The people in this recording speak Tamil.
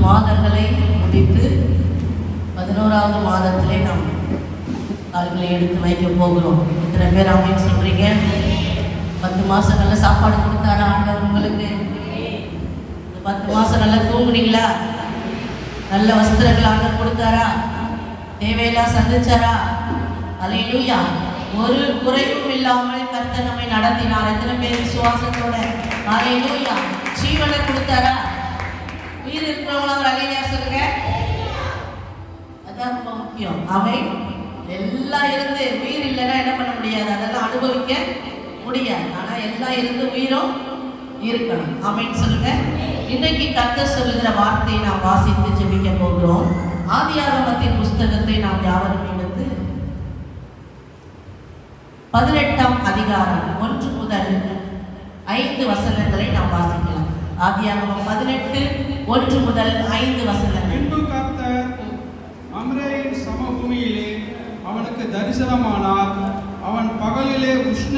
மாதங்களை முடித்து 11வது மாதத்திலே நாம் கால்களை எடுத்து வைக்க போகிறோம். இத்தனை பேர் ஆமென் சொல்றீங்க? 10 மாசம் நல்ல சாப்பாடு கொடுத்தாரா ஆண்டவர் உங்களுக்கு? 10 மாசம் நல்லா தூங்குனீங்களா? நல்ல வஸ்திரங்கள் ஆண்டவர் கொடுத்தாரா? தேவையெல்லாம் சந்திச்சாரா? அல்லேலூயா. ஒரு குறைவும் இல்லாமல் கர்த்தர் நம்மை நடத்தினார். எத்தனை பேர் விசுவாசத்தோட அல்லேலூயா ஜீவனை கொடுத்தாரா? உயிர் இருக்கிறவங்கள ஒரு அல்லேலூயா சொல்லுங்க. அதான் ரொம்ப முக்கியம். ஆமென். எல்லாம் இருந்து உயிர் இல்லைன்னா என்ன பண்ண முடியாது, அதெல்லாம் அனுபவிக்க முடியாது. ஆனா எல்லாம் இருந்து உயிரும் இருக்கணும். ஆமென் சொல்லுங்க. இன்னைக்கு கர்த்தர் சொல்லுகிற வார்த்தையை நாம் வாசித்து ஜெபிக்க போகிறோம். ஆதியாகமத்தின் புஸ்தகத்தை நாம் யாவரும் எடுத்து 18ஆம் அதிகாரம் 1 முதல் 5 வசனங்களை நாம் வாசிக்கலாம். ஆதியாகமம் 18 1 முதல் 5 வசனங்கள். பின்பு கர்த்தர் மம்ரேயின் சமபூமியிலே அவனுக்கு தரிசனமானார். அவன் பகலிலே உஷ்ண